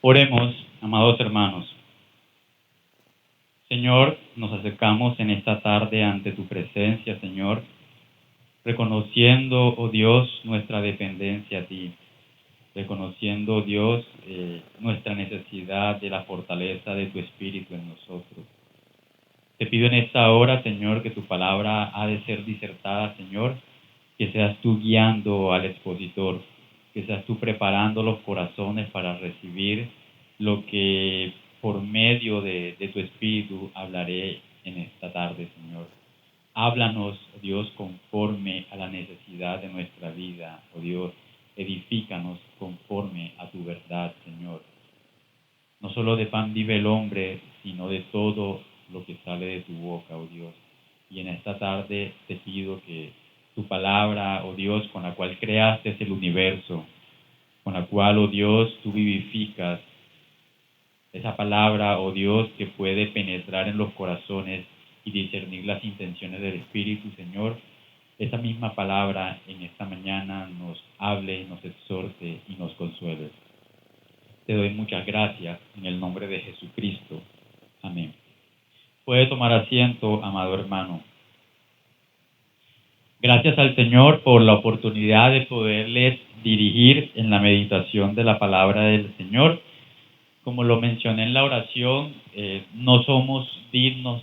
Oremos, amados hermanos. Señor, nos acercamos en esta tarde ante tu presencia, Señor, reconociendo, oh Dios, nuestra dependencia a ti, reconociendo, oh Dios, nuestra necesidad de la fortaleza de tu Espíritu en nosotros. Te pido en esta hora, Señor, que tu palabra ha de ser disertada, Señor, que seas tú guiando al expositor, que seas tú preparando los corazones para recibir lo que por medio de tu Espíritu hablaré en esta tarde, Señor. Háblanos, oh Dios, conforme a la necesidad de nuestra vida, oh Dios. Edifícanos conforme a tu verdad, Señor. No solo de pan vive el hombre, sino de todo lo que sale de tu boca, oh Dios. Y en esta tarde te pido que tu palabra, oh Dios, con la cual creaste el universo, con la cual, oh Dios, tú vivificas, esa palabra, oh Dios, que puede penetrar en los corazones y discernir las intenciones del Espíritu, Señor, esa misma palabra en esta mañana nos hable, nos exhorte y nos consuele. Te doy muchas gracias en el nombre de Jesucristo. Amén. Puede tomar asiento, amado hermano. Gracias al Señor por la oportunidad de poderles dirigir en la meditación de la palabra del Señor. Como lo mencioné en la oración, no somos dignos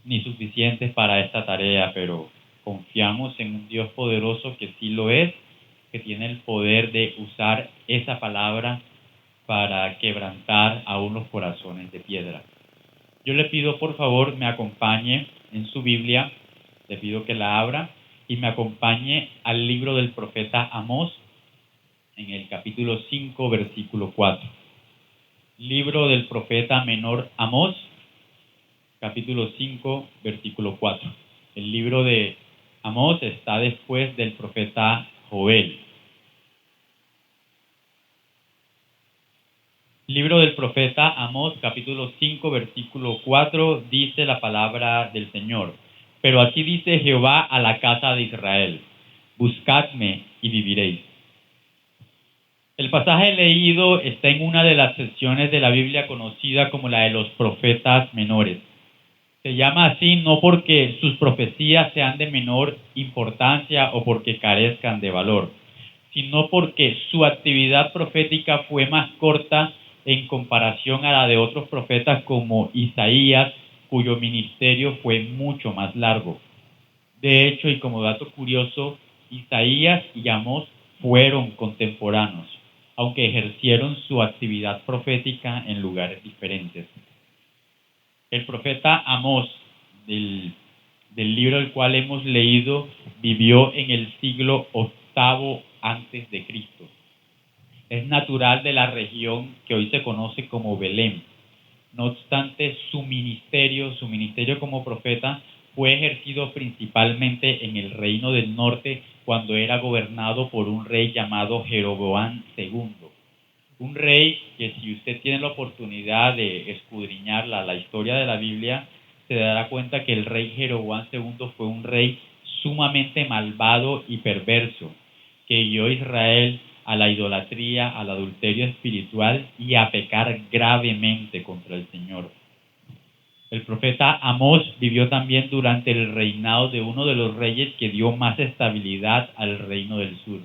ni suficientes para esta tarea, pero confiamos en un Dios poderoso que sí lo es, que tiene el poder de usar esa palabra para quebrantar aún los corazones de piedra. Yo le pido, por favor, me acompañe en su Biblia, le pido que la abra y me acompañe al libro del profeta Amós, en el capítulo 5, versículo 4. Libro del profeta menor Amós, capítulo 5, versículo 4. El libro de Amós está después del profeta Joel. Libro del profeta Amós, capítulo 5, versículo 4, dice la palabra del Señor. Pero así dice Jehová a la casa de Israel: buscadme y viviréis. El pasaje leído está en una de las secciones de la Biblia conocida como la de los profetas menores. Se llama así no porque sus profecías sean de menor importancia o porque carezcan de valor, sino porque su actividad profética fue más corta en comparación a la de otros profetas como Isaías, cuyo ministerio fue mucho más largo. De hecho, y como dato curioso, Isaías y Amós fueron contemporáneos, aunque ejercieron su actividad profética en lugares diferentes. El profeta Amós, del libro del cual hemos leído, vivió en el siglo VIII antes de Cristo. Es natural de la región que hoy se conoce como Belén. No obstante, su ministerio como profeta fue ejercido principalmente en el reino del norte cuando era gobernado por un rey llamado Jeroboam II. Un rey que, si usted tiene la oportunidad de escudriñar la historia de la Biblia, se dará cuenta que el rey Jeroboam II fue un rey sumamente malvado y perverso, que guió a Israel a la idolatría, al adulterio espiritual y a pecar gravemente contra el Señor. El profeta Amós vivió también durante el reinado de uno de los reyes que dio más estabilidad al reino del sur.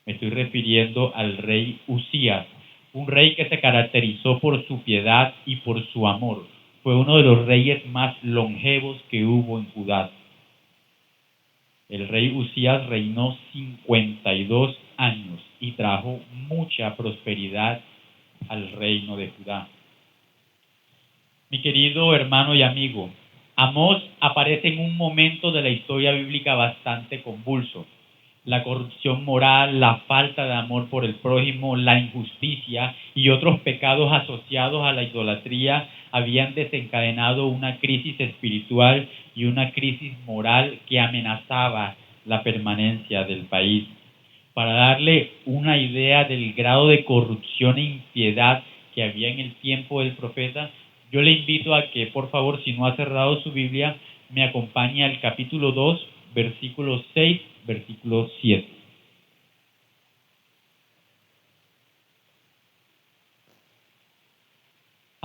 Me estoy refiriendo al rey Usías, un rey que se caracterizó por su piedad y por su amor. Fue uno de los reyes más longevos que hubo en Judá. El rey Usías reinó 52 años y trajo mucha prosperidad al reino de Judá. Mi querido hermano y amigo, Amós aparece en un momento de la historia bíblica bastante convulso. La corrupción moral, la falta de amor por el prójimo, la injusticia y otros pecados asociados a la idolatría habían desencadenado una crisis espiritual y una crisis moral que amenazaba la permanencia del país. Para darle una idea del grado de corrupción e impiedad que había en el tiempo del profeta, yo le invito a que, por favor, si no ha cerrado su Biblia, me acompañe al capítulo 2, versículo 6, versículo 7.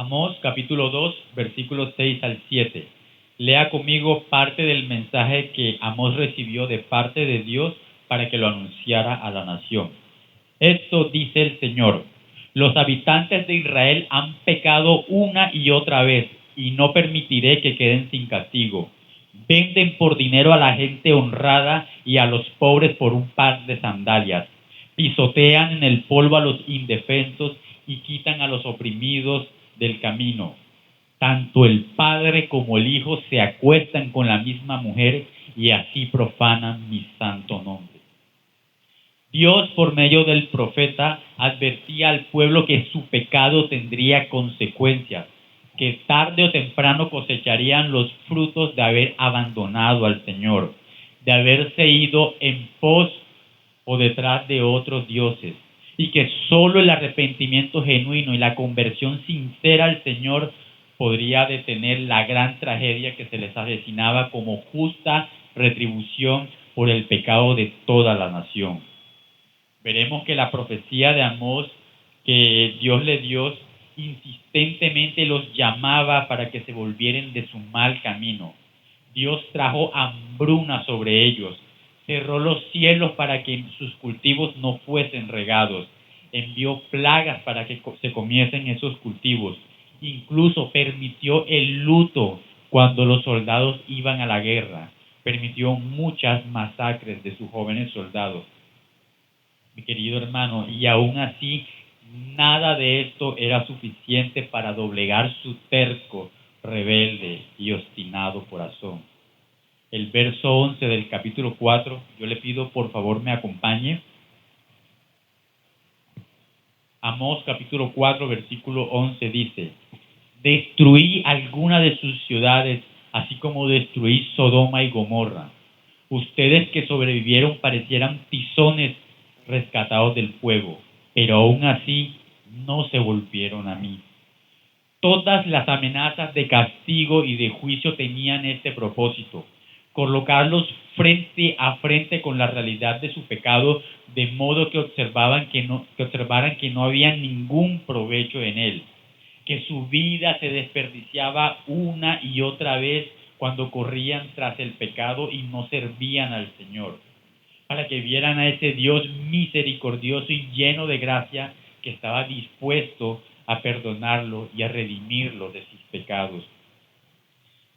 Amós capítulo 2, versículos 6 al 7. Lea conmigo parte del mensaje que Amós recibió de parte de Dios para que lo anunciara a la nación. Esto dice el Señor: los habitantes de Israel han pecado una y otra vez, y no permitiré que queden sin castigo. Venden por dinero a la gente honrada y a los pobres por un par de sandalias. Pisotean en el polvo a los indefensos y quitan a los oprimidos del camino. Tanto el padre como el hijo se acuestan con la misma mujer y así profanan mi santo nombre. Dios, por medio del profeta, advertía al pueblo que su pecado tendría consecuencias, que tarde o temprano cosecharían los frutos de haber abandonado al Señor, de haberse ido en pos o detrás de otros dioses, y que solo el arrepentimiento genuino y la conversión sincera al Señor podría detener la gran tragedia que se les avecinaba como justa retribución por el pecado de toda la nación. Veremos que la profecía de Amós que Dios le dio insistentemente los llamaba para que se volvieran de su mal camino. Dios trajo hambruna sobre ellos, cerró los cielos para que sus cultivos no fuesen regados, envió plagas para que se comiesen esos cultivos, incluso permitió el luto cuando los soldados iban a la guerra, permitió muchas masacres de sus jóvenes soldados. Mi querido hermano, y aún así nada de esto era suficiente para doblegar su terco, rebelde y obstinado corazón. El verso 11 del capítulo 4, yo le pido por favor me acompañe. Amós capítulo 4, versículo 11 dice: destruí alguna de sus ciudades, así como destruí Sodoma y Gomorra. Ustedes que sobrevivieron parecieran tizones rescatados del fuego, pero aún así no se volvieron a mí. Todas las amenazas de castigo y de juicio tenían este propósito: colocarlos frente a frente con la realidad de su pecado, de modo que observaran que no había ningún provecho en él, que su vida se desperdiciaba una y otra vez cuando corrían tras el pecado y no servían al Señor, para que vieran a ese Dios misericordioso y lleno de gracia que estaba dispuesto a perdonarlo y a redimirlo de sus pecados.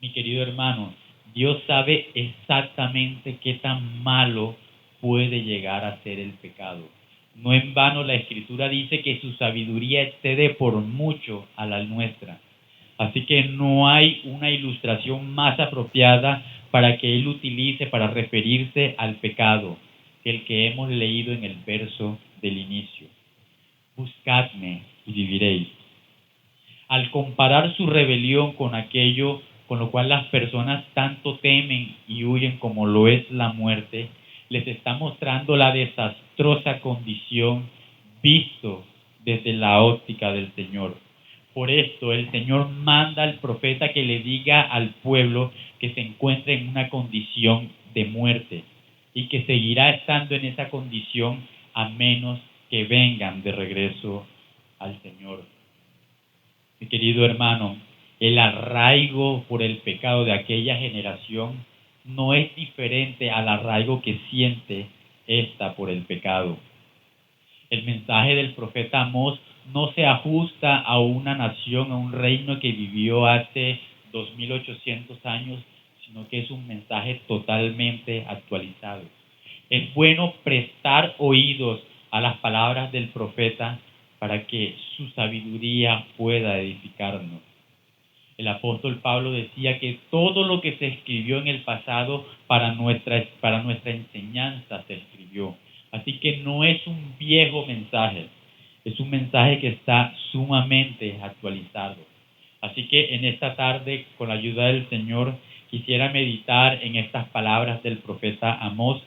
Mi querido hermano, Dios sabe exactamente qué tan malo puede llegar a ser el pecado. No en vano la Escritura dice que su sabiduría excede por mucho a la nuestra. Así que no hay una ilustración más apropiada para que Él utilice para referirse al pecado que el que hemos leído en el verso del inicio. Buscadme y viviréis. Al comparar su rebelión con aquello con lo cual las personas tanto temen y huyen como lo es la muerte, les está mostrando la desastrosa condición visto desde la óptica del Señor. Por esto el Señor manda al profeta que le diga al pueblo que se encuentra en una condición de muerte y que seguirá estando en esa condición a menos que vengan de regreso al Señor. Mi querido hermano, el arraigo por el pecado de aquella generación no es diferente al arraigo que siente esta por el pecado. El mensaje del profeta Amós no se ajusta a una nación, a un reino que vivió hace 2800 años, sino que es un mensaje totalmente actualizado. Es bueno prestar oídos a las palabras del profeta para que su sabiduría pueda edificarnos. El apóstol Pablo decía que todo lo que se escribió en el pasado para nuestra enseñanza se escribió. Así que no es un viejo mensaje, es un mensaje que está sumamente actualizado. Así que en esta tarde, con la ayuda del Señor, quisiera meditar en estas palabras del profeta Amós,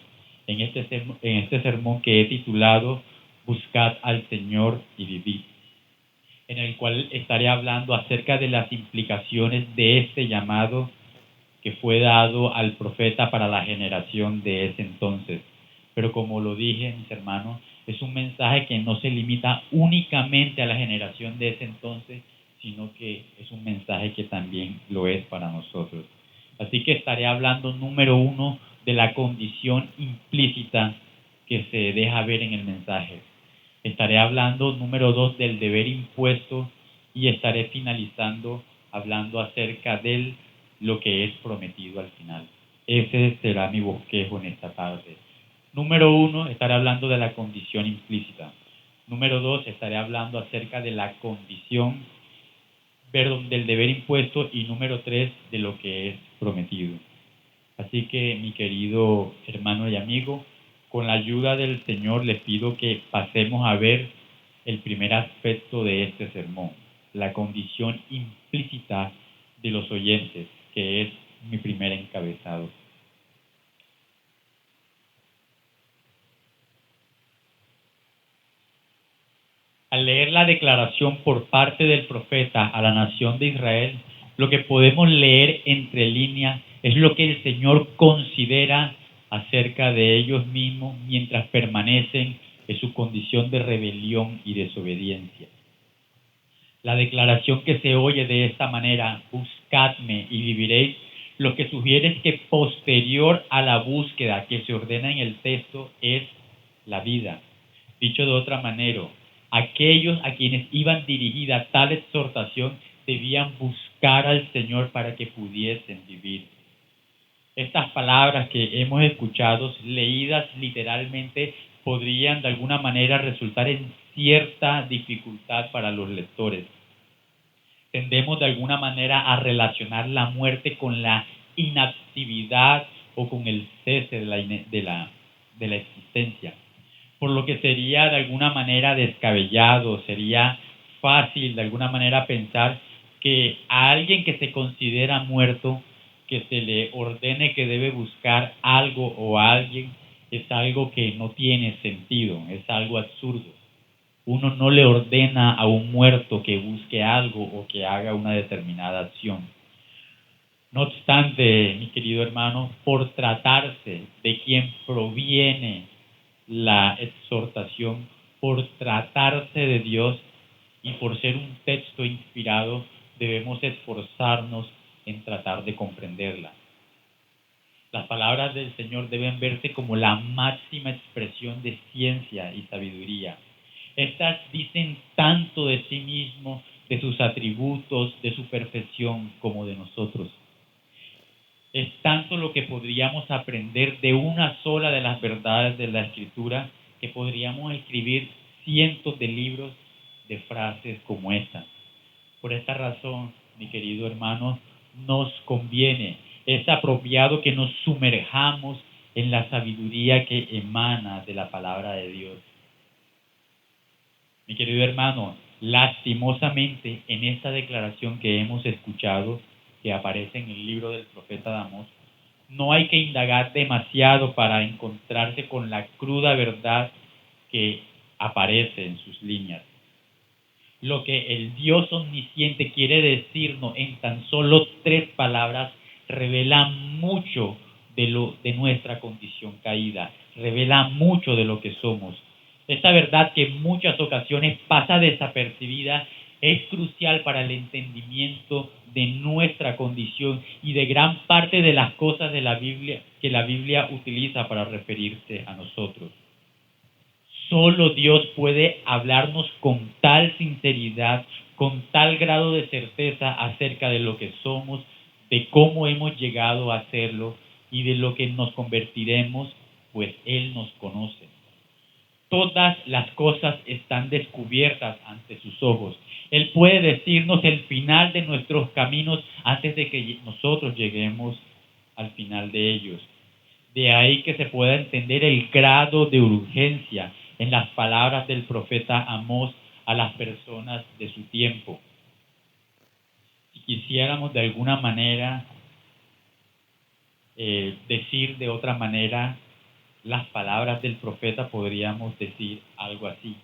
en este sermón que he titulado Buscad al Señor y vivid, en el cual estaré hablando acerca de las implicaciones de este llamado que fue dado al profeta para la generación de ese entonces. Pero como lo dije, mis hermanos, es un mensaje que no se limita únicamente a la generación de ese entonces, sino que es un mensaje que también lo es para nosotros. Así que estaré hablando, número 1, de la condición implícita que se deja ver en el mensaje. Estaré hablando, número 2, del deber impuesto, y estaré finalizando hablando acerca de lo que es prometido al final. Ese será mi bosquejo en esta tarde. Número 1, estaré hablando de la condición implícita. Número 2, estaré hablando acerca de la condición, del deber impuesto, y número 3, de lo que es prometido. Así que, mi querido hermano y amigo, con la ayuda del Señor les pido que pasemos a ver el primer aspecto de este sermón, la condición implícita de los oyentes, que es mi primer encabezado. Al leer la declaración por parte del profeta a la nación de Israel, lo que podemos leer entre líneas es lo que el Señor considera acerca de ellos mismos mientras permanecen en su condición de rebelión y desobediencia. La declaración que se oye de esta manera, buscadme y viviréis, lo que sugiere es que posterior a la búsqueda que se ordena en el texto es la vida. Dicho de otra manera, aquellos a quienes iban dirigida tal exhortación debían buscar al Señor para que pudiesen vivir. Estas palabras que hemos escuchado, leídas literalmente, podrían de alguna manera resultar en cierta dificultad para los lectores. Tendemos de alguna manera a relacionar la muerte con la inactividad o con el cese de la existencia, por lo que sería de alguna manera descabellado, sería fácil de alguna manera pensar que a alguien que se considera muerto, que se le ordene que debe buscar algo o a alguien, es algo que no tiene sentido, es algo absurdo. Uno no le ordena a un muerto que busque algo o que haga una determinada acción. No obstante, mi querido hermano, por tratarse de quien proviene la exhortación, por tratarse de Dios y por ser un texto inspirado, debemos esforzarnos en tratar de comprenderla. Las palabras del Señor deben verse como la máxima expresión de ciencia y sabiduría. Estas dicen tanto de sí mismo, de sus atributos, de su perfección, como de nosotros. Es tanto lo que podríamos aprender de una sola de las verdades de la Escritura, que podríamos escribir cientos de libros de frases como esta. Por esta razón, mi querido hermano, nos conviene, es apropiado que nos sumerjamos en la sabiduría que emana de la palabra de Dios. Mi querido hermano, lastimosamente en esta declaración que hemos escuchado, que aparece en el libro del profeta Amós, no hay que indagar demasiado para encontrarse con la cruda verdad que aparece en sus líneas. Lo que el Dios omnisciente quiere decirnos en tan solo 3 palabras revela mucho de nuestra condición caída, revela mucho de lo que somos. Esta verdad, que en muchas ocasiones pasa desapercibida, es crucial para el entendimiento de nuestra condición y de gran parte de las cosas de la Biblia que la Biblia utiliza para referirse a nosotros. Solo Dios puede hablarnos con tal sinceridad, con tal grado de certeza acerca de lo que somos, de cómo hemos llegado a hacerlo y de lo que nos convertiremos, pues Él nos conoce. Todas las cosas están descubiertas ante sus ojos. Él puede decirnos el final de nuestros caminos antes de que nosotros lleguemos al final de ellos. De ahí que se pueda entender el grado de urgencia en las palabras del profeta Amós a las personas de su tiempo. Si quisiéramos de alguna manera decir de otra manera las palabras del profeta, podríamos decir algo así: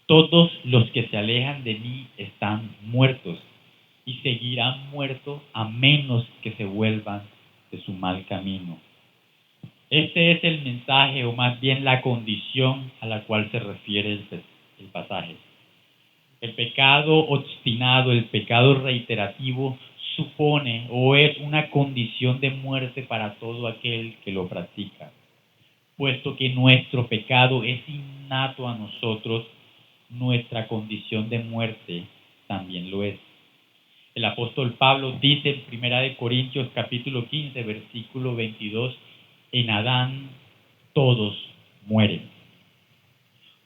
todos los que se alejan de mí están muertos y seguirán muertos a menos que se vuelvan de su mal camino. Este es el mensaje, o más bien la condición a la cual se refiere el pasaje. El pecado obstinado, el pecado reiterativo, supone o es una condición de muerte para todo aquel que lo practica. Puesto que nuestro pecado es innato a nosotros, nuestra condición de muerte también lo es. El apóstol Pablo dice en Primera de Corintios capítulo 15, versículo 22, en Adán todos mueren.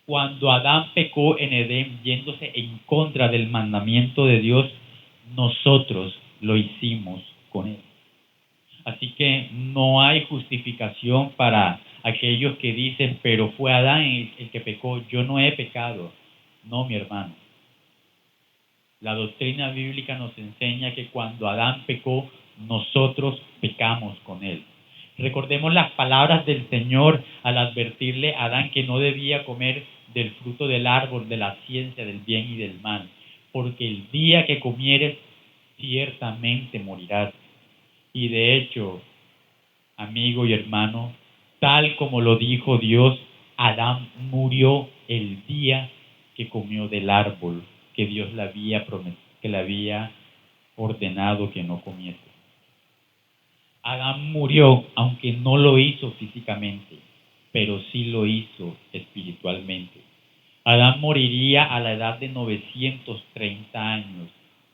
Cuando Adán pecó en Edén, yéndose en contra del mandamiento de Dios, nosotros lo hicimos con él. Así que no hay justificación para aquellos que dicen, pero fue Adán el que pecó, yo no he pecado. No, mi hermano. La doctrina bíblica nos enseña que cuando Adán pecó, nosotros pecamos con él. Recordemos las palabras del Señor al advertirle a Adán que no debía comer del fruto del árbol de la ciencia del bien y del mal, porque el día que comieres, ciertamente morirás. Y de hecho, amigo y hermano, tal como lo dijo Dios, Adán murió el día que comió del árbol que Dios le había prometido, que le había ordenado que no comiese. Adán murió, aunque no lo hizo físicamente, pero sí lo hizo espiritualmente. Adán moriría a la edad de 930 años,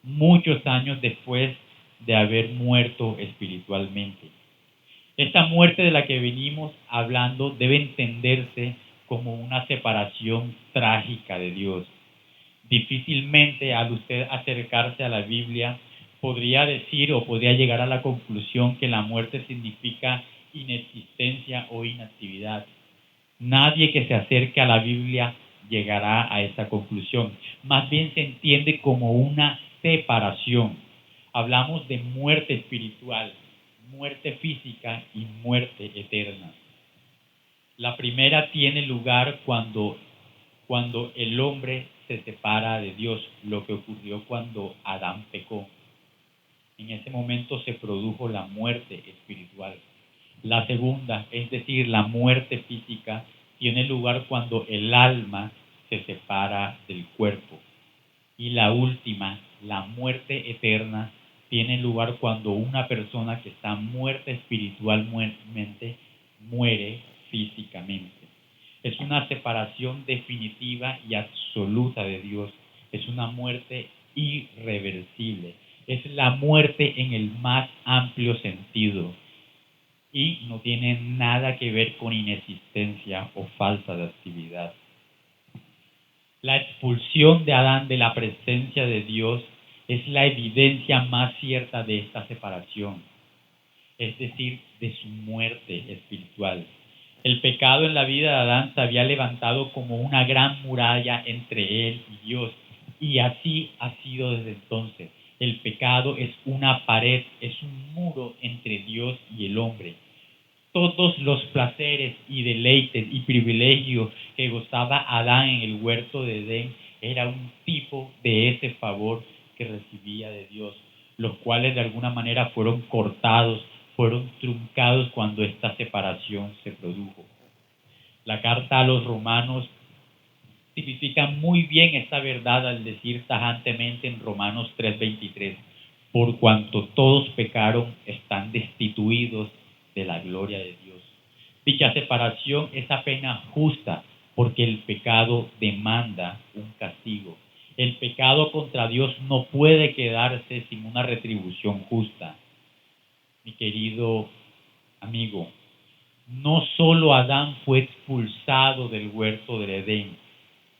muchos años después de haber muerto espiritualmente. Esta muerte de la que venimos hablando debe entenderse como una separación trágica de Dios. Difícilmente al usted acercarse a la Biblia podría decir o podría llegar a la conclusión que la muerte significa inexistencia o inactividad. Nadie que se acerque a la Biblia llegará a esa conclusión. Más bien se entiende como una separación. Hablamos de muerte espiritual, muerte física y muerte eterna. La primera tiene lugar cuando el hombre se separa de Dios, lo que ocurrió cuando Adán pecó. En ese momento se produjo la muerte espiritual. La segunda, es decir, la muerte física, tiene lugar cuando el alma se separa del cuerpo. Y la última, la muerte eterna, tiene lugar cuando una persona que está muerta espiritualmente muere físicamente. Es una separación definitiva y absoluta de Dios. Es una muerte irreversible. Es la muerte en el más amplio sentido. Y no tiene nada que ver con inexistencia o falta de actividad. La expulsión de Adán de la presencia de Dios es la evidencia más cierta de esta separación, es decir, de su muerte espiritual. El pecado en la vida de Adán se había levantado como una gran muralla entre él y Dios, y así ha sido desde entonces. El pecado es una pared, es un muro entre Dios y el hombre. Todos los placeres y deleites y privilegios que gozaba Adán en el huerto de Edén era un tipo de ese favor que recibía de Dios, los cuales de alguna manera fueron cortados, fueron truncados cuando esta separación se produjo. La carta a los Romanos tipifica muy bien esta verdad al decir tajantemente en Romanos 3:23, por cuanto todos pecaron, están destituidos de la gloria de Dios. Dicha separación es apenas justa porque el pecado demanda un castigo. El pecado contra Dios no puede quedarse sin una retribución justa. Mi querido amigo, no solo Adán fue expulsado del huerto del Edén,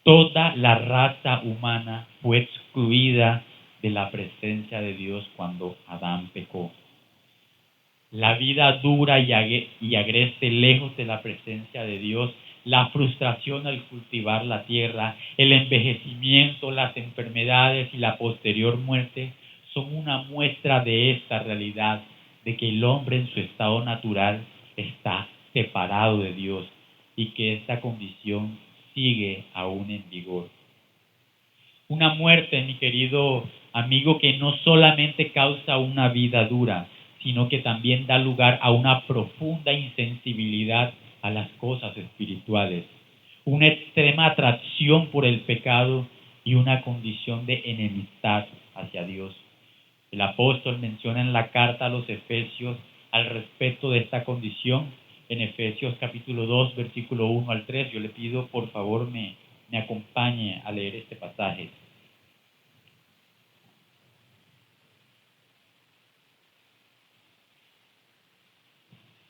toda la raza humana fue excluida de la presencia de Dios cuando Adán pecó. La vida dura y agreste lejos de la presencia de Dios, la frustración al cultivar la tierra, el envejecimiento, las enfermedades y la posterior muerte son una muestra de esta realidad, de que el hombre en su estado natural está separado de Dios y que esta condición sigue aún en vigor. Una muerte, mi querido amigo, que no solamente causa una vida dura, sino que también da lugar a una profunda insensibilidad a las cosas espirituales, una extrema atracción por el pecado y una condición de enemistad hacia Dios. El apóstol menciona en la carta a los Efesios al respecto de esta condición. En Efesios capítulo 2, versículo 1 al 3, yo le pido por favor me acompañe a leer este pasaje.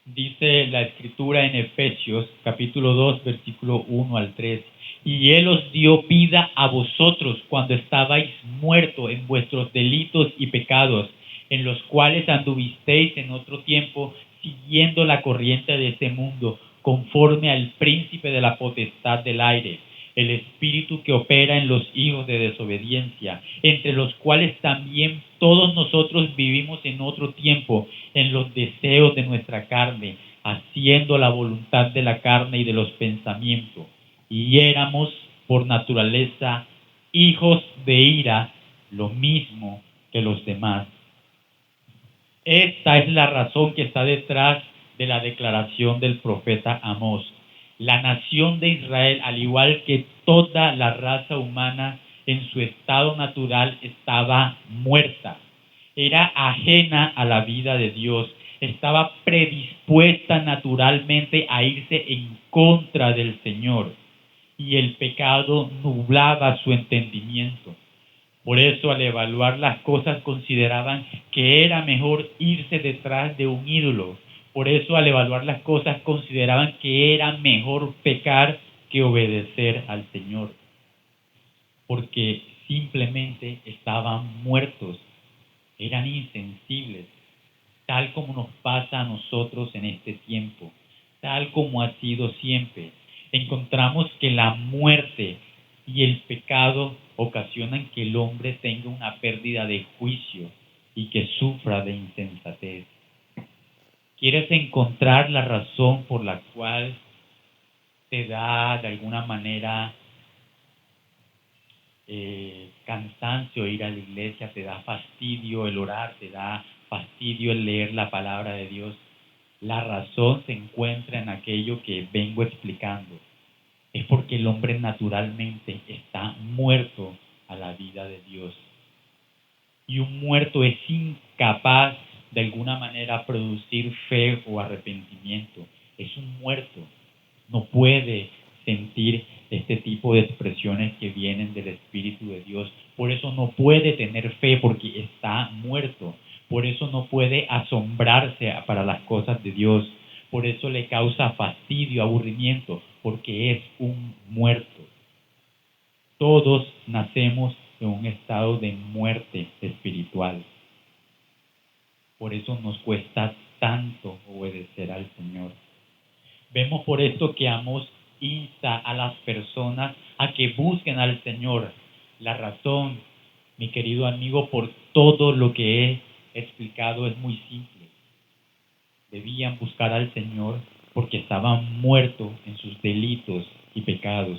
Dice la escritura en Efesios capítulo 2, versículo 1 al 3. Y Él os dio vida a vosotros cuando estabais muertos en vuestros delitos y pecados, en los cuales anduvisteis en otro tiempo, siguiendo la corriente de este mundo, conforme al príncipe de la potestad del aire, el espíritu que opera en los hijos de desobediencia, entre los cuales también todos nosotros vivimos en otro tiempo, en los deseos de nuestra carne, haciendo la voluntad de la carne y de los pensamientos. Y éramos por naturaleza hijos de ira, lo mismo que los demás. Esta es la razón que está detrás de la declaración del profeta Amós. La nación de Israel, al igual que toda la raza humana, en su estado natural estaba muerta. Era ajena a la vida de Dios. Estaba predispuesta naturalmente a irse en contra del Señor. Y el pecado nublaba su entendimiento. Por eso, al evaluar las cosas, consideraban que era mejor irse detrás de un ídolo. Por eso, al evaluar las cosas, consideraban que era mejor pecar que obedecer al Señor. Porque simplemente estaban muertos, eran insensibles, tal como nos pasa a nosotros en este tiempo, tal como ha sido siempre. Encontramos que la muerte y el pecado ocasionan que el hombre tenga una pérdida de juicio y que sufra de insensatez. ¿Quieres encontrar la razón por la cual te da de alguna manera cansancio ir a la iglesia, te da fastidio el orar, te da fastidio el leer la palabra de Dios? La razón se encuentra en aquello que vengo explicando. Es porque el hombre naturalmente está muerto a la vida de Dios. Y un muerto es incapaz de alguna manera producir fe o arrepentimiento. Es un muerto. No puede sentir este tipo de expresiones que vienen del Espíritu de Dios. Por eso no puede tener fe, porque está muerto. Por eso no puede asombrarse para las cosas de Dios. Por eso le causa fastidio, aburrimiento, porque es un muerto. Todos nacemos en un estado de muerte espiritual. Por eso nos cuesta tanto obedecer al Señor. Vemos por esto que Amós insta a las personas a que busquen al Señor. La razón, mi querido amigo, por todo lo que he explicado es muy simple. Debían buscar al Señor porque estaban muertos en sus delitos y pecados.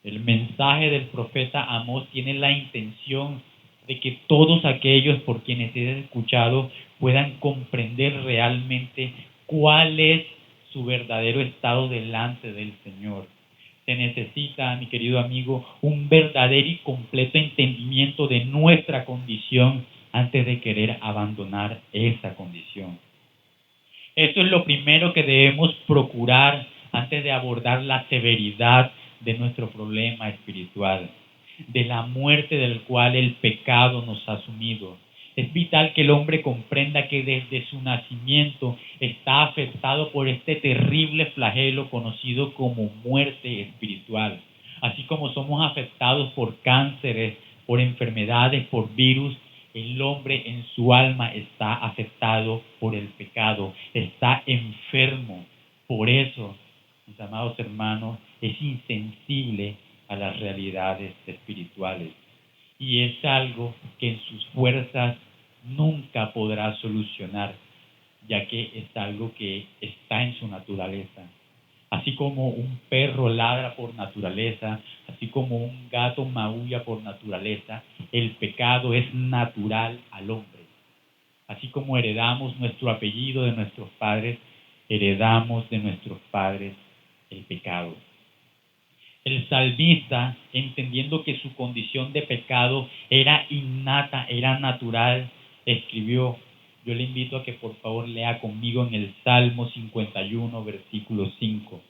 El mensaje del profeta Amós tiene la intención de que todos aquellos por quienes he escuchado puedan comprender realmente cuál es su verdadero estado delante del Señor. Se necesita, mi querido amigo, un verdadero y completo entendimiento de nuestra condición antes de querer abandonar esa condición. Eso es lo primero que debemos procurar antes de abordar la severidad de nuestro problema espiritual, de la muerte del cual el pecado nos ha sumido. Es vital que el hombre comprenda que desde su nacimiento está afectado por este terrible flagelo conocido como muerte espiritual. Así como somos afectados por cánceres, por enfermedades, por virus, el hombre en su alma está afectado por el pecado, está enfermo. Por eso, mis amados hermanos, es insensible a las realidades espirituales. Y es algo que en sus fuerzas nunca podrá solucionar, ya que es algo que está en su naturaleza. Así como un perro ladra por naturaleza, así como un gato maulla por naturaleza, el pecado es natural al hombre. Así como heredamos nuestro apellido de nuestros padres, heredamos de nuestros padres el pecado. El salmista, entendiendo que su condición de pecado era innata, era natural, escribió. Yo le invito a que por favor lea conmigo en el Salmo 51, versículo 5.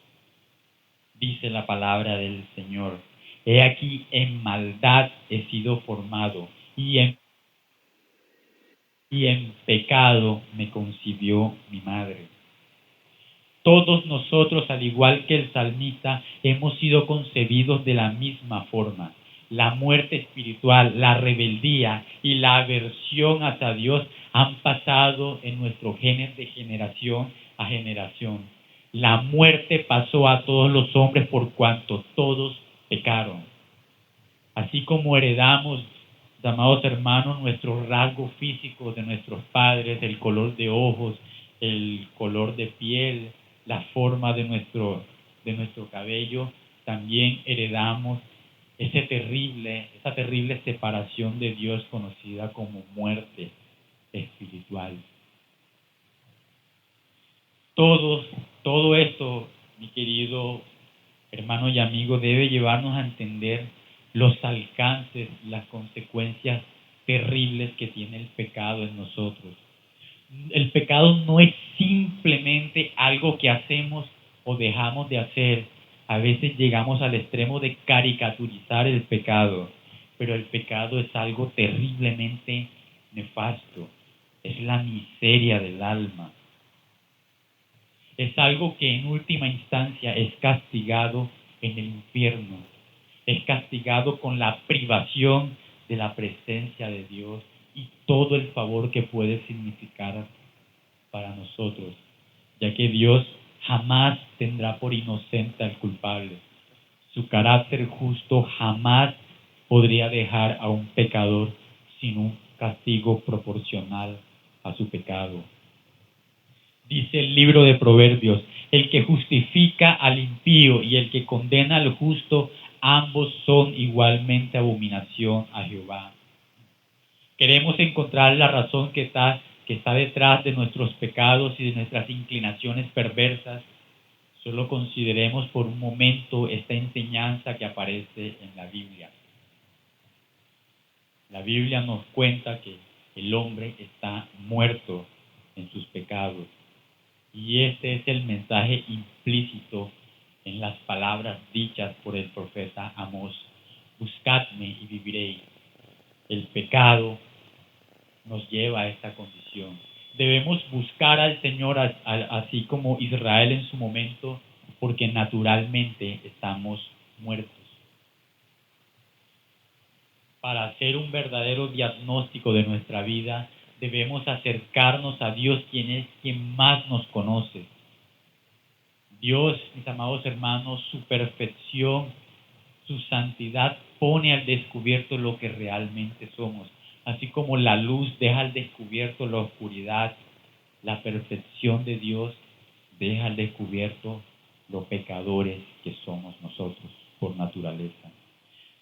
Dice la palabra del Señor: He aquí, en maldad he sido formado, y en pecado me concibió mi madre. Todos nosotros, al igual que el salmista, hemos sido concebidos de la misma forma. La muerte espiritual, la rebeldía y la aversión hacia Dios han pasado en nuestros genes de generación a generación. La muerte pasó a todos los hombres por cuanto todos pecaron. Así como heredamos, amados hermanos, nuestros rasgos físicos de nuestros padres, el color de ojos, el color de piel, la forma de nuestro cabello, también heredamos esa terrible separación de Dios conocida como muerte espiritual. Todo esto, mi querido hermano y amigo, debe llevarnos a entender los alcances, las consecuencias terribles que tiene el pecado en nosotros. El pecado no es simplemente algo que hacemos o dejamos de hacer. A veces llegamos al extremo de caricaturizar el pecado, pero el pecado es algo terriblemente nefasto. Es la miseria del alma. Es algo que en última instancia es castigado en el infierno. Es castigado con la privación de la presencia de Dios y todo el favor que puede significar para nosotros, ya que Dios jamás tendrá por inocente al culpable. Su carácter justo jamás podría dejar a un pecador sin un castigo proporcional a su pecado. Dice el libro de Proverbios: el que justifica al impío y el que condena al justo, ambos son igualmente abominación a Jehová. Queremos encontrar la razón que está detrás de nuestros pecados y de nuestras inclinaciones perversas. Solo consideremos por un momento esta enseñanza que aparece en la Biblia. La Biblia nos cuenta que el hombre está muerto en sus pecados. Y este es el mensaje implícito en las palabras dichas por el profeta Amós: buscadme y viviréis. El pecado nos lleva a esta condición. Debemos buscar al Señor así como Israel en su momento, porque naturalmente estamos muertos. Para hacer un verdadero diagnóstico de nuestra vida, debemos acercarnos a Dios, quien es quien más nos conoce. Dios, mis amados hermanos, su perfección, su santidad pone al descubierto lo que realmente somos. Así como la luz deja al descubierto la oscuridad, la perfección de Dios deja al descubierto los pecadores que somos nosotros por naturaleza.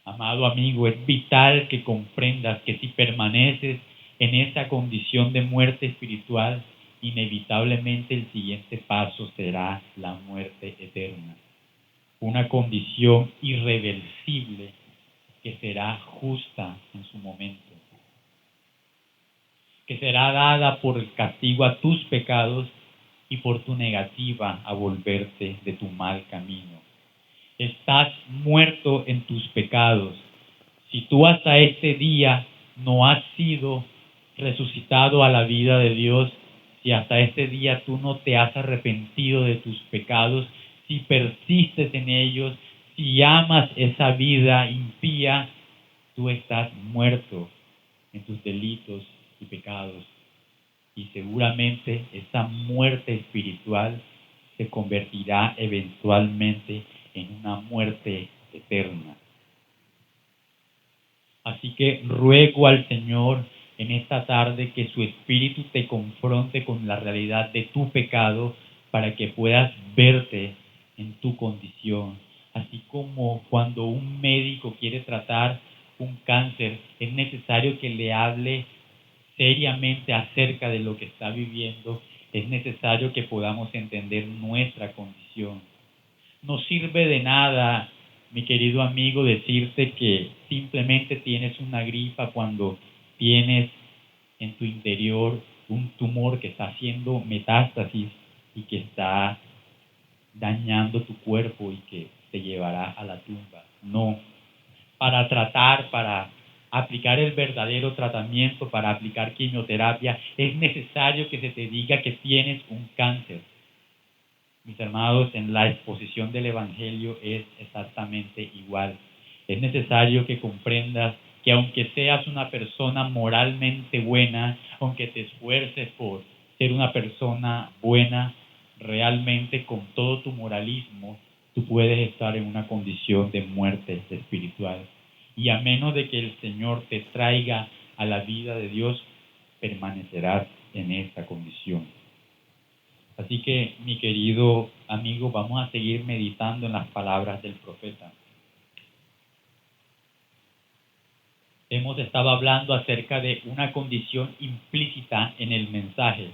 Amado amigo, es vital que comprendas que si permaneces en esa condición de muerte espiritual, inevitablemente el siguiente paso será la muerte eterna. Una condición irreversible que será justa en su momento, que será dada por el castigo a tus pecados y por tu negativa a volverte de tu mal camino. Estás muerto en tus pecados. Si tú hasta este día no has sido resucitado a la vida de Dios, si hasta este día tú no te has arrepentido de tus pecados, si persistes en ellos, si amas esa vida impía, tú estás muerto en tus delitos y pecados. Y seguramente esa muerte espiritual se convertirá eventualmente en una muerte eterna. Así que ruego al Señor en esta tarde que su Espíritu te confronte con la realidad de tu pecado para que puedas verte en tu condición. Así como cuando un médico quiere tratar un cáncer, es necesario que le hable seriamente acerca de lo que está viviendo. Es necesario que podamos entender nuestra condición. No sirve de nada mi querido amigo, decirte que simplemente tienes una gripa cuando tienes en tu interior un tumor que está haciendo metástasis y que está dañando tu cuerpo y que te llevará a la tumba. No, para aplicar el verdadero tratamiento, para aplicar quimioterapia, es necesario que se te diga que tienes un cáncer. Mis hermanos, en la exposición del Evangelio es exactamente igual. Es necesario que comprendas que aunque seas una persona moralmente buena, aunque te esfuerces por ser una persona buena, realmente con todo tu moralismo, tú puedes estar en una condición de muerte espiritual. Y a menos de que el Señor te traiga a la vida de Dios, permanecerás en esta condición. Así que, mi querido amigo, vamos a seguir meditando en las palabras del profeta. Hemos estado hablando acerca de una condición implícita en el mensaje,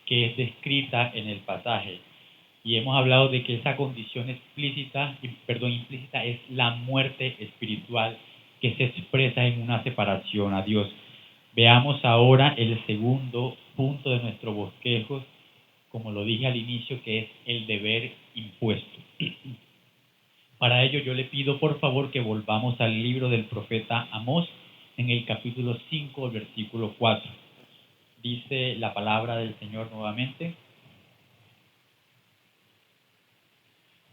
que es descrita en el pasaje. Y hemos hablado de que esa condición implícita es la muerte espiritual que se expresa en una separación a Dios. Veamos ahora el segundo punto de nuestro bosquejo, como lo dije al inicio, que es el deber impuesto. Para ello yo le pido por favor que volvamos al libro del profeta Amós en el capítulo 5, versículo 4. Dice la palabra del Señor nuevamente: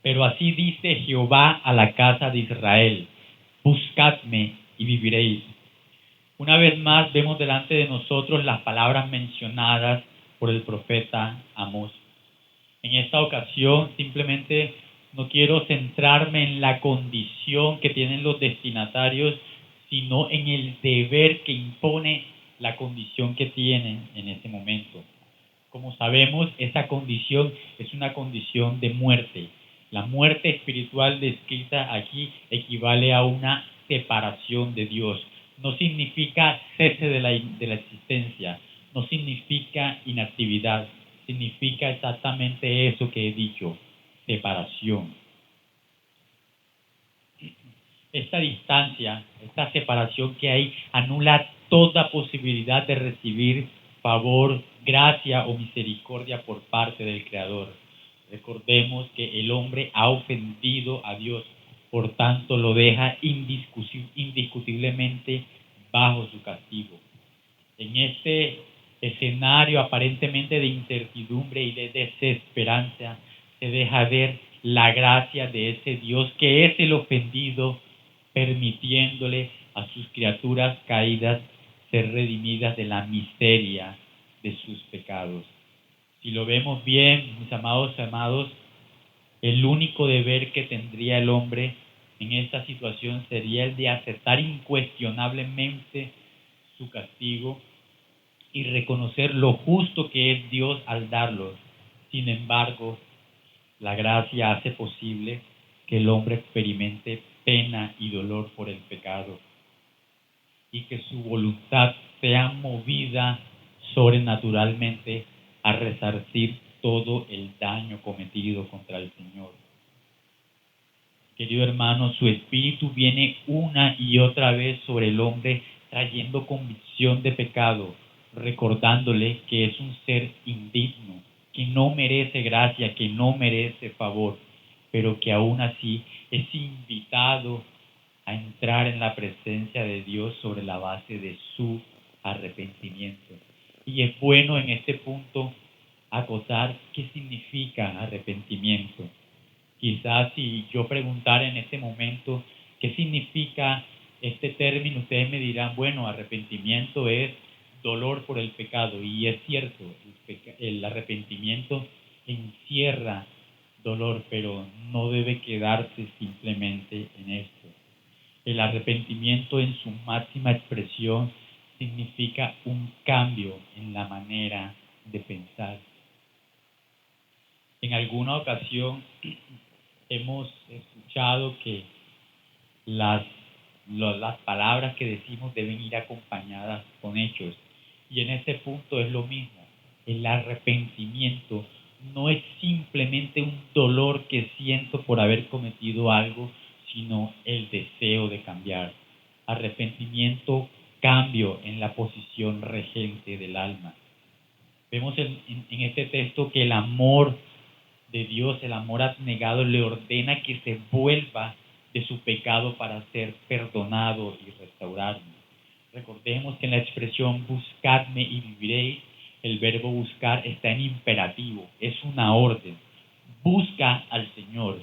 pero así dice Jehová a la casa de Israel, buscadme y viviréis. Una vez más vemos delante de nosotros las palabras mencionadas por el profeta Amós. En esta ocasión simplemente no quiero centrarme en la condición que tienen los destinatarios, sino en el deber que impone la condición que tienen en ese momento. Como sabemos, esa condición es una condición de muerte. La muerte espiritual descrita aquí equivale a una separación de Dios. No significa cese de la existencia, no significa inactividad, significa exactamente eso que he dicho, separación. Esta distancia, esta separación que hay, anula toda posibilidad de recibir favor, gracia o misericordia por parte del Creador. Recordemos que el hombre ha ofendido a Dios, por tanto lo deja indiscutiblemente bajo su castigo. En este escenario aparentemente de incertidumbre y de desesperanza, se deja ver la gracia de ese Dios que es el ofendido, permitiéndole a sus criaturas caídas ser redimidas de la miseria de sus pecados. Si lo vemos bien, mis amados, el único deber que tendría el hombre en esta situación sería el de aceptar incuestionablemente su castigo y reconocer lo justo que es Dios al darlo. Sin embargo, la gracia hace posible que el hombre experimente pena y dolor por el pecado y que su voluntad sea movida sobrenaturalmente a resarcir todo el daño cometido contra el Señor. Querido hermano, su espíritu viene una y otra vez sobre el hombre trayendo convicción de pecado, recordándole que es un ser indigno, que no merece gracia, que no merece favor, pero que aún así es invitado a entrar en la presencia de Dios sobre la base de su arrepentimiento. Y es bueno en este punto acotar qué significa arrepentimiento. Quizás si yo preguntara en este momento qué significa este término, ustedes me dirán, bueno, arrepentimiento es dolor por el pecado. Y es cierto, el arrepentimiento encierra dolor, pero no debe quedarse simplemente en esto. El arrepentimiento en su máxima expresión significa un cambio en la manera de pensar. En alguna ocasión hemos escuchado que las palabras que decimos deben ir acompañadas con hechos. Y en este punto es lo mismo. El arrepentimiento no es simplemente un dolor que siento por haber cometido algo, sino el deseo de cambiar. Arrepentimiento, cambio en la posición regente del alma. Vemos en este texto que el amor de Dios, el amor abnegado, le ordena que se vuelva de su pecado para ser perdonado y restaurado. Recordemos que en la expresión buscadme y viviréis, el verbo buscar está en imperativo, es una orden. Busca al Señor,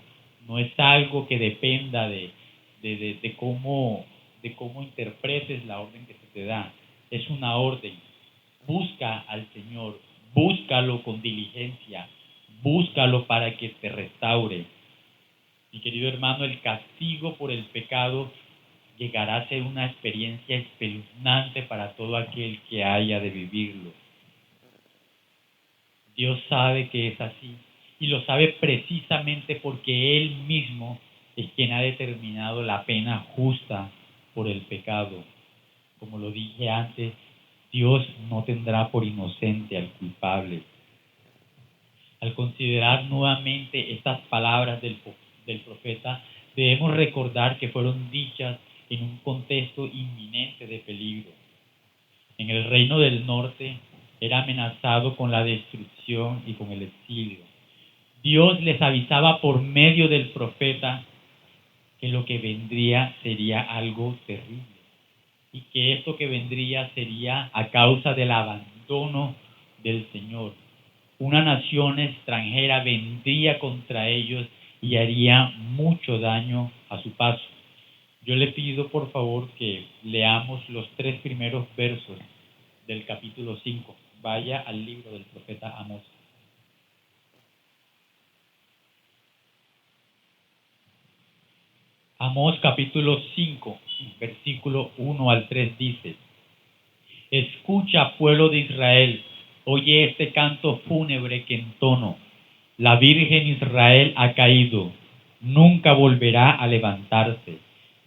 no es algo que dependa de cómo interpretes la orden que se te da, es una orden. Busca al Señor, búscalo con diligencia, búscalo para que te restaure. Mi querido hermano, el castigo por el pecado llegará a ser una experiencia espeluznante para todo aquel que haya de vivirlo. Dios sabe que es así y lo sabe precisamente porque Él mismo es quien ha determinado la pena justa por el pecado. Como lo dije antes, Dios no tendrá por inocente al culpable. Al considerar nuevamente estas palabras del profeta, debemos recordar que fueron dichas en un contexto inminente de peligro. En el reino del norte era amenazado con la destrucción y con el exilio. Dios les avisaba por medio del profeta que lo que vendría sería algo terrible y que esto que vendría sería a causa del abandono del Señor. Una nación extranjera vendría contra ellos y haría mucho daño a su paso. Yo le pido por favor que leamos los 3 primeros versos del capítulo 5. Vaya al libro del profeta Amós. Amós capítulo 5, versículo 1 al 3 dice: Escucha, pueblo de Israel, oye este canto fúnebre que entono. La Virgen Israel ha caído, nunca volverá a levantarse.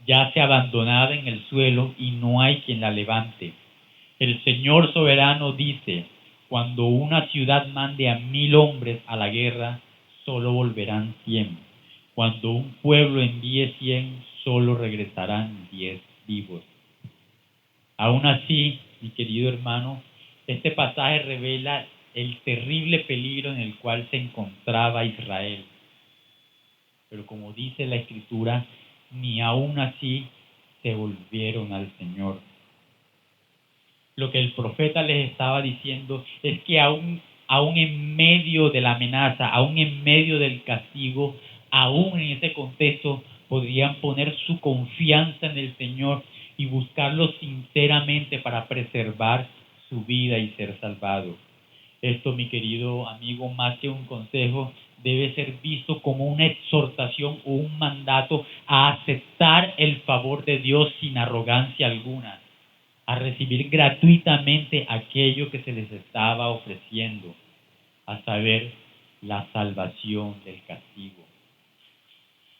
Yace abandonada en el suelo y no hay quien la levante. El Señor soberano dice: cuando una ciudad mande a 1000 hombres a la guerra, solo volverán 100. Cuando un pueblo envíe 100, solo regresarán 10 vivos. Aún así, mi querido hermano, este pasaje revela el terrible peligro en el cual se encontraba Israel. Pero como dice la Escritura, ni aún así se volvieron al Señor. Lo que el profeta les estaba diciendo es que aún en medio de la amenaza, aún en medio del castigo, aún en ese contexto, podrían poner su confianza en el Señor y buscarlo sinceramente para preservar su vida y ser salvado. Esto, mi querido amigo, más que un consejo, debe ser visto como una exhortación o un mandato a aceptar el favor de Dios sin arrogancia alguna, a recibir gratuitamente aquello que se les estaba ofreciendo, a saber, la salvación del castigo.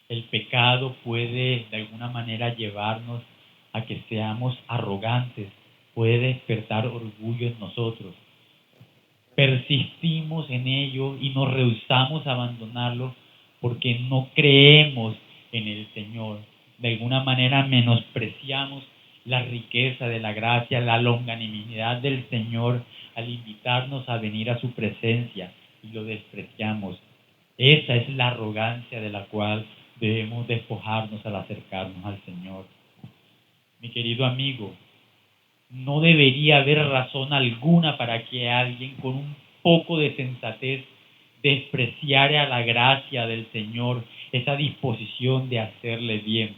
El pecado puede de alguna manera llevarnos a que seamos arrogantes, puede despertar orgullo en nosotros. Persistimos en ello y nos rehusamos a abandonarlo porque no creemos en el Señor. De alguna manera menospreciamos la riqueza de la gracia, la longanimidad del Señor al invitarnos a venir a su presencia y lo despreciamos. Esa es la arrogancia de la cual debemos despojarnos al acercarnos al Señor. Mi querido amigo, no debería haber razón alguna para que alguien con un poco de sensatez despreciara la gracia del Señor, esa disposición de hacerle bien,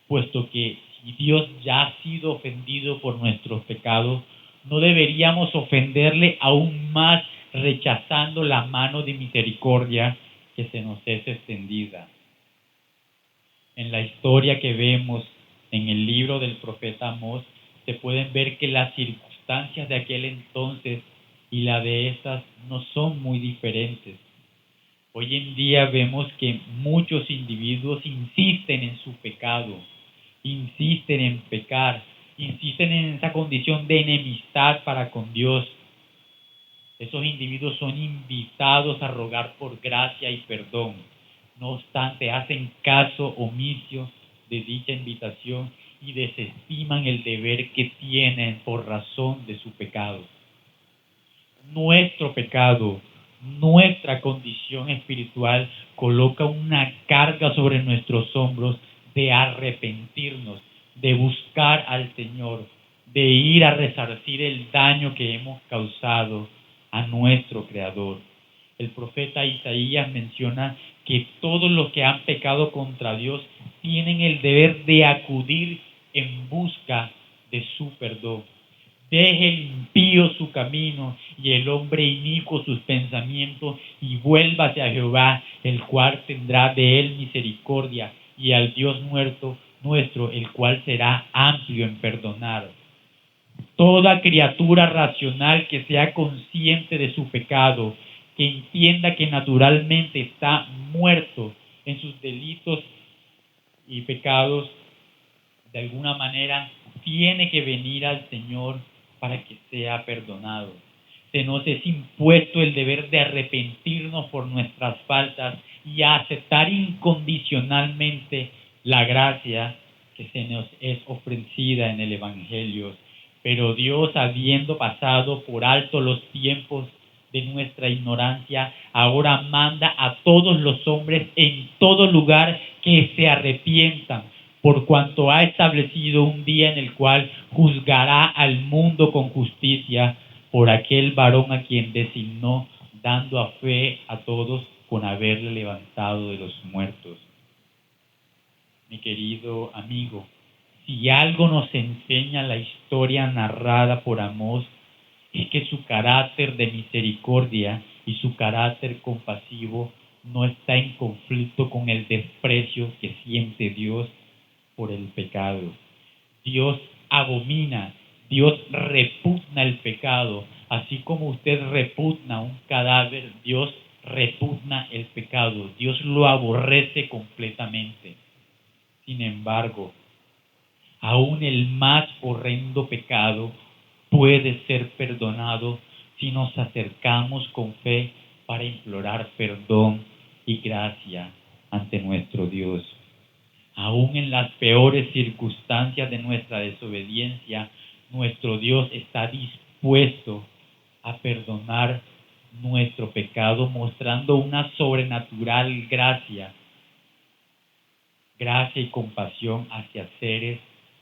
puesto que si Dios ya ha sido ofendido por nuestros pecados, no deberíamos ofenderle aún más rechazando la mano de misericordia que se nos es extendida. En la historia que vemos en el libro del profeta Amós, se pueden ver que las circunstancias de aquel entonces y la de estas no son muy diferentes. Hoy en día vemos que muchos individuos insisten en su pecado, insisten en pecar, insisten en esa condición de enemistad para con Dios. Esos individuos son invitados a rogar por gracia y perdón. No obstante, hacen caso omiso de dicha invitación y desestiman el deber que tienen por razón de su pecado. Nuestro pecado, nuestra condición espiritual coloca una carga sobre nuestros hombros de arrepentirnos, de buscar al Señor, de ir a resarcir el daño que hemos causado a nuestro Creador. El profeta Isaías menciona que todos los que han pecado contra Dios tienen el deber de acudir en busca de su perdón. Deje el impío su camino y el hombre inicuo sus pensamientos y vuélvase a Jehová, el cual tendrá de él misericordia, y al Dios nuestro, el cual será amplio en perdonar. Toda criatura racional que sea consciente de su pecado, que entienda que naturalmente está muerto en sus delitos y pecados, de alguna manera tiene que venir al Señor para que sea perdonado. Se nos es impuesto el deber de arrepentirnos por nuestras faltas y aceptar incondicionalmente la gracia que se nos es ofrecida en el Evangelio. Pero Dios, habiendo pasado por alto los tiempos de nuestra ignorancia, ahora manda a todos los hombres en todo lugar que se arrepientan, por cuanto ha establecido un día en el cual juzgará al mundo con justicia por aquel varón a quien designó, dando a fe a todos con haberle levantado de los muertos. Mi querido amigo, si algo nos enseña la historia narrada por Amós, es que su carácter de misericordia y su carácter compasivo no está en conflicto con el desprecio que siente Dios por el pecado. Dios abomina, Dios repugna el pecado, así como usted repugna un cadáver, Dios repugna el pecado, Dios lo aborrece completamente. Sin embargo, aún el más horrendo pecado puede ser perdonado si nos acercamos con fe para implorar perdón y gracia ante nuestro Dios. Aún en las peores circunstancias de nuestra desobediencia, nuestro Dios está dispuesto a perdonar nuestro pecado, mostrando una sobrenatural gracia y compasión hacia seres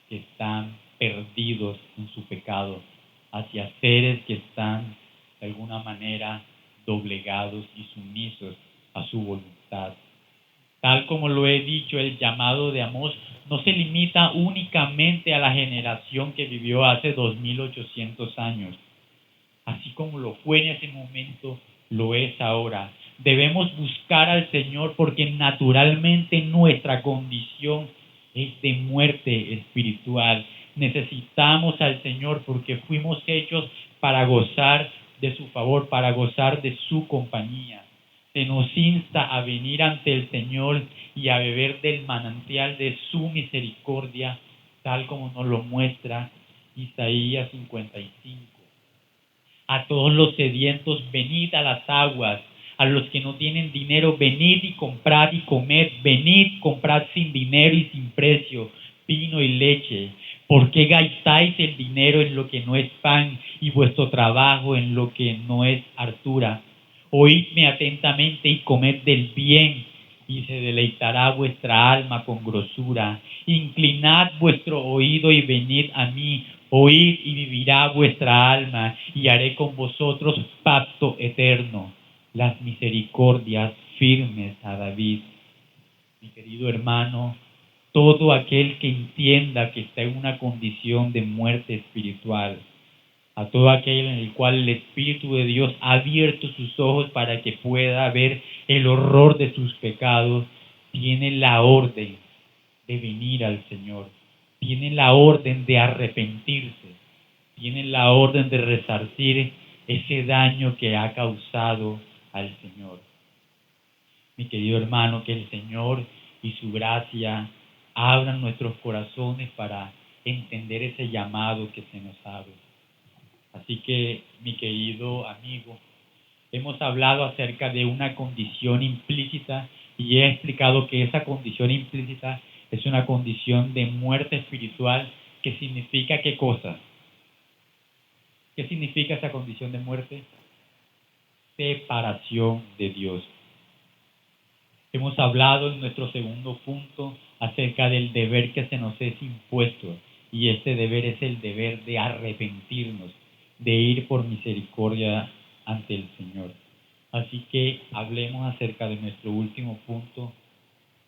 que están perdidos en su pecado, hacia seres que están de alguna manera doblegados y sumisos a su voluntad. Tal como lo he dicho, el llamado de Amós no se limita únicamente a la generación que vivió hace 2800 años. Así como lo fue en ese momento, lo es ahora. Debemos buscar al Señor porque naturalmente nuestra condición es de muerte espiritual. Necesitamos al Señor porque fuimos hechos para gozar de su favor, para gozar de su compañía. Se nos insta a venir ante el Señor y a beber del manantial de su misericordia, tal como nos lo muestra Isaías 55. A todos los sedientos, venid a las aguas. A los que no tienen dinero, venid y comprad y comed. Venid, comprad sin dinero y sin precio vino y leche. ¿Por qué gastáis el dinero en lo que no es pan y vuestro trabajo en lo que no es hartura? Oídme atentamente y comed del bien, y se deleitará vuestra alma con grosura. Inclinad vuestro oído y venid a mí. Oíd y vivirá vuestra alma, y haré con vosotros pacto eterno. Las misericordias firmes a David. Mi querido hermano, todo aquel que entienda que está en una condición de muerte espiritual, a todo aquel en el cual el Espíritu de Dios ha abierto sus ojos para que pueda ver el horror de sus pecados, tiene la orden de venir al Señor, tiene la orden de arrepentirse, tiene la orden de resarcir ese daño que ha causado al Señor. Mi querido hermano, que el Señor y su gracia abran nuestros corazones para entender ese llamado que se nos abre. Así que, mi querido amigo, hemos hablado acerca de una condición implícita y he explicado que esa condición implícita Es una condición de muerte espiritual que significa ¿qué cosa? ¿Qué significa esa condición de muerte? Separación de Dios. Hemos hablado en nuestro segundo punto acerca del deber que se nos es impuesto, y este deber es el deber de arrepentirnos, de ir por misericordia ante el Señor. Así que hablemos acerca de nuestro último punto,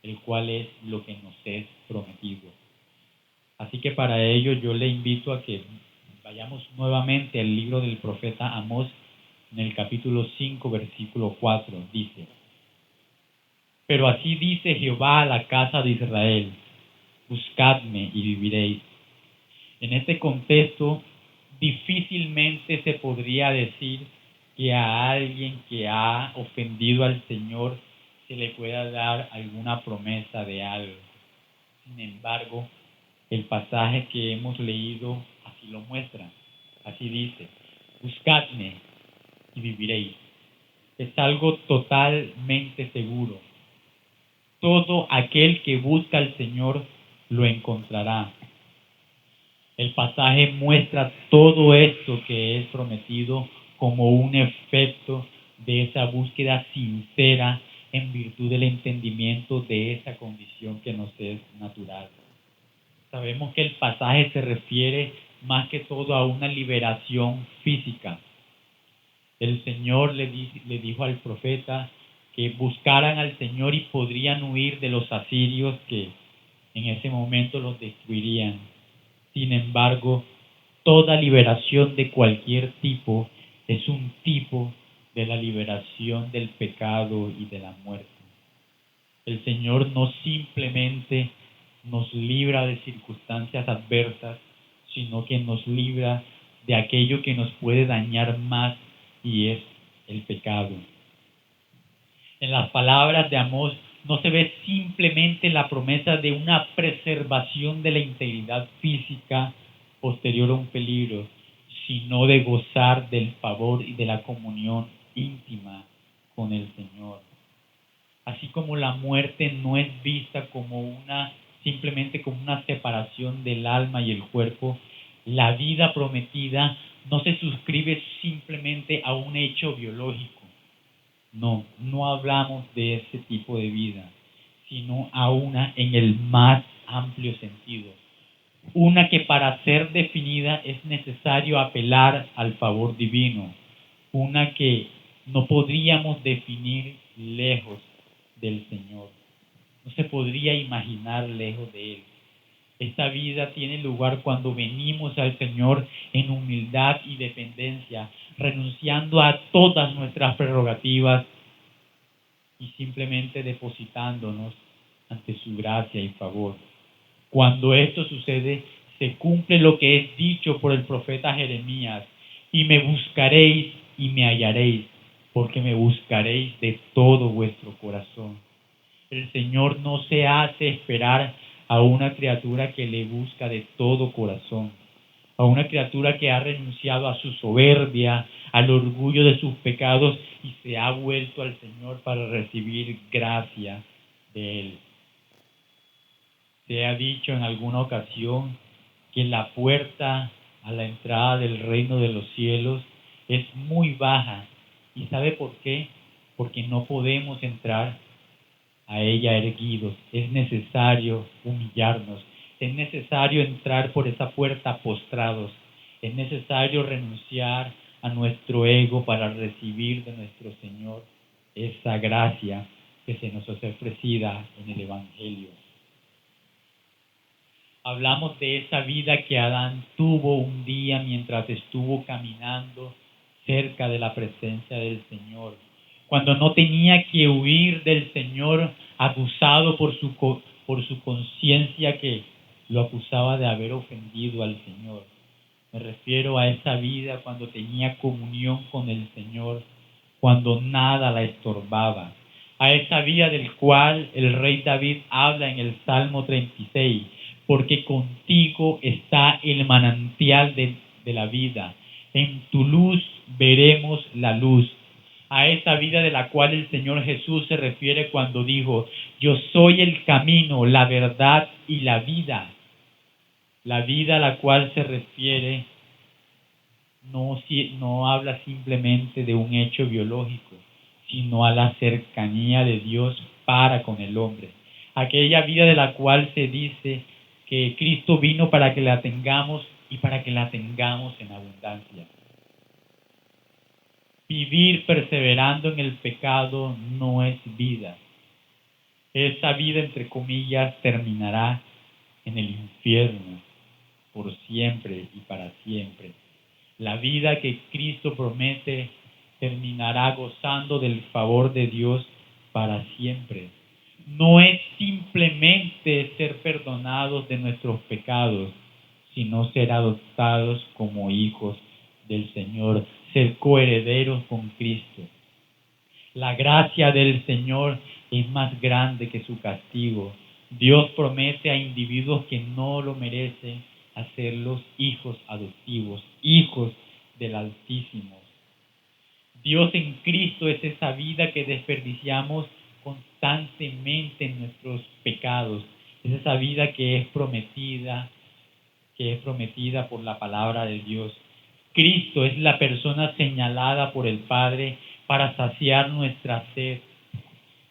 el cual es lo que nos es prometido. Así que para ello yo le invito a que vayamos nuevamente al libro del profeta Amós, en el capítulo 5, versículo 4, dice: Pero así dice Jehová a la casa de Israel: buscadme y viviréis. En este contexto, difícilmente se podría decir que a alguien que ha ofendido al Señor se le pueda dar alguna promesa de algo. Sin embargo, el pasaje que hemos leído así lo muestra. Así dice: buscadme y viviréis. Es algo totalmente seguro. Todo aquel que busca al Señor lo encontrará. El pasaje muestra todo esto que es prometido como un efecto de esa búsqueda sincera en virtud del entendimiento de esa condición que nos es natural. Sabemos que el pasaje se refiere más que todo a una liberación física. El Señor le dijo al profeta que buscaran al Señor y podrían huir de los asirios que en ese momento los destruirían. Sin embargo, toda liberación de cualquier tipo es un tipo de la liberación del pecado y de la muerte. El Señor no simplemente nos libra de circunstancias adversas, sino que nos libra de aquello que nos puede dañar más, y es el pecado. En las palabras de Amós no se ve simplemente la promesa de una preservación de la integridad física posterior a un peligro, sino de gozar del favor y de la comunión íntima con el Señor. Así como la muerte no es vista como simplemente como una separación del alma y el cuerpo, la vida prometida no se suscribe simplemente a un hecho biológico. No hablamos de ese tipo de vida, sino a una en el más amplio sentido. Una que para ser definida es necesario apelar al favor divino. Una que no podríamos definir lejos del Señor. No se podría imaginar lejos de Él. Esta vida tiene lugar cuando venimos al Señor en humildad y dependencia, renunciando a todas nuestras prerrogativas y simplemente depositándonos ante su gracia y favor. Cuando esto sucede, se cumple lo que es dicho por el profeta Jeremías: y me buscaréis y me hallaréis, porque me buscaréis de todo vuestro corazón. El Señor no se hace esperar a una criatura que le busca de todo corazón, a una criatura que ha renunciado a su soberbia, al orgullo de sus pecados y se ha vuelto al Señor para recibir gracia de Él. Se ha dicho en alguna ocasión que la puerta a la entrada del reino de los cielos es muy baja. ¿Y sabe por qué? Porque no podemos entrar a ella erguidos. Es necesario humillarnos. Es necesario entrar por esa puerta postrados. Es necesario renunciar a nuestro ego para recibir de nuestro Señor esa gracia que se nos es ofrecida en el Evangelio. Hablamos de esa vida que Adán tuvo un día mientras estuvo caminando cerca de la presencia del Señor, cuando no tenía que huir del Señor, acusado por su conciencia que lo acusaba de haber ofendido al Señor. Me refiero a esa vida cuando tenía comunión con el Señor, cuando nada la estorbaba. A esa vida del cual el rey David habla en el Salmo 36, porque contigo está el manantial de la vida. En tu luz veremos la luz. a esa vida de la cual el Señor Jesús se refiere cuando dijo: yo soy el camino, la verdad y la vida. La vida a la cual se refiere no habla simplemente de un hecho biológico, sino a la cercanía de Dios para con el hombre. Aquella vida de la cual se dice que Cristo vino para que la tengamos y para que la tengamos en abundancia. Vivir perseverando en el pecado no es vida. Esa vida, entre comillas, terminará en el infierno por siempre y para siempre. La vida que Cristo promete terminará gozando del favor de Dios para siempre. No es simplemente ser perdonados de nuestros pecados, sino ser adoptados como hijos del Señor, ser coherederos con Cristo. La gracia del Señor es más grande que su castigo. Dios promete a individuos que no lo merecen hacerlos hijos adoptivos, hijos del Altísimo. Dios en Cristo es esa vida que desperdiciamos constantemente en nuestros pecados. Es esa vida que es prometida por la palabra de Dios. Cristo es la persona señalada por el Padre para saciar nuestra sed,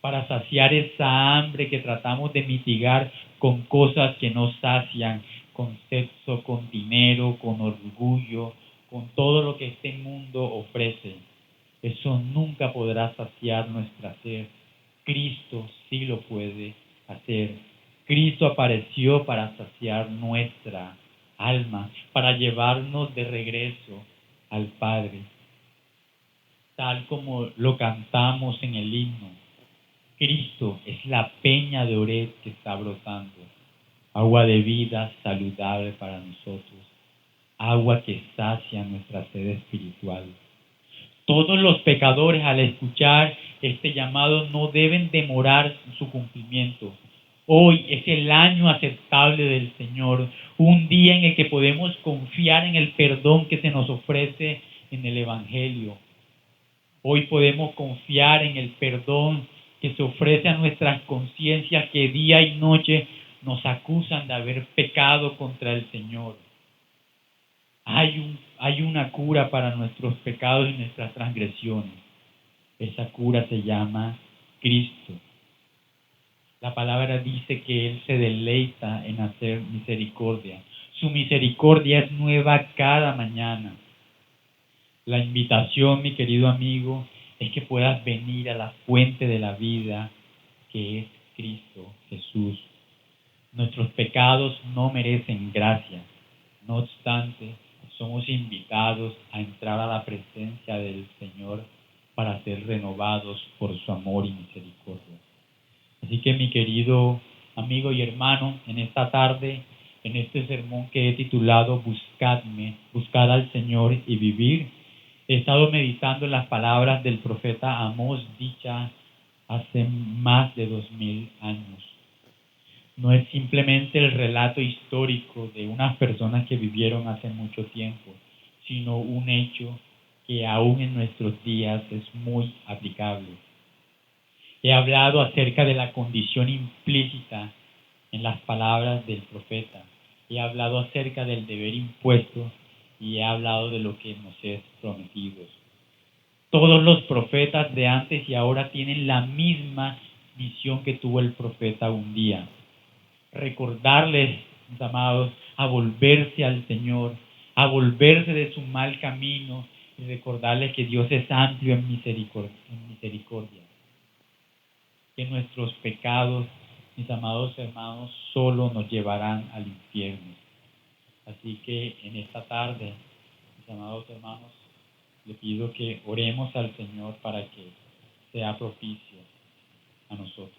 para saciar esa hambre que tratamos de mitigar con cosas que no sacian, con sexo, con dinero, con orgullo, con todo lo que este mundo ofrece. Eso nunca podrá saciar nuestra sed. Cristo sí lo puede hacer. Cristo apareció para saciar nuestra alma, para llevarnos de regreso al Padre. Tal como lo cantamos en el himno, Cristo es la peña de Oreb que está brotando, agua de vida saludable para nosotros, agua que sacia nuestra sed espiritual. Todos los pecadores, al escuchar este llamado, no deben demorar su cumplimiento. Hoy es el año aceptable del Señor, un día en el que podemos confiar en el perdón que se nos ofrece en el Evangelio. Hoy podemos confiar en el perdón que se ofrece a nuestras conciencias que día y noche nos acusan de haber pecado contra el Señor. Hay una cura para nuestros pecados y nuestras transgresiones. Esa cura se llama Cristo. La palabra dice que Él se deleita en hacer misericordia. Su misericordia es nueva cada mañana. La invitación, mi querido amigo, es que puedas venir a la fuente de la vida, que es Cristo Jesús. Nuestros pecados no merecen gracia. No obstante, somos invitados a entrar a la presencia del Señor para ser renovados por su amor y misericordia. Así que, mi querido amigo y hermano, en esta tarde, en este sermón que he titulado Buscadme, buscar al Señor y vivir, he estado meditando en las palabras del profeta Amós dichas hace más de 2000 años. No es simplemente el relato histórico de unas personas que vivieron hace mucho tiempo, sino un hecho que aún en nuestros días es muy aplicable. He hablado acerca de la condición implícita en las palabras del profeta. He hablado acerca del deber impuesto y he hablado de lo que nos es prometido. Todos los profetas de antes y ahora tienen la misma misión que tuvo el profeta un día. Recordarles, mis amados, a volverse al Señor, a volverse de su mal camino y recordarles que Dios es amplio en misericordia. Que nuestros pecados, mis amados hermanos, solo nos llevarán al infierno. Así que en esta tarde, mis amados hermanos, le pido que oremos al Señor para que sea propicio a nosotros.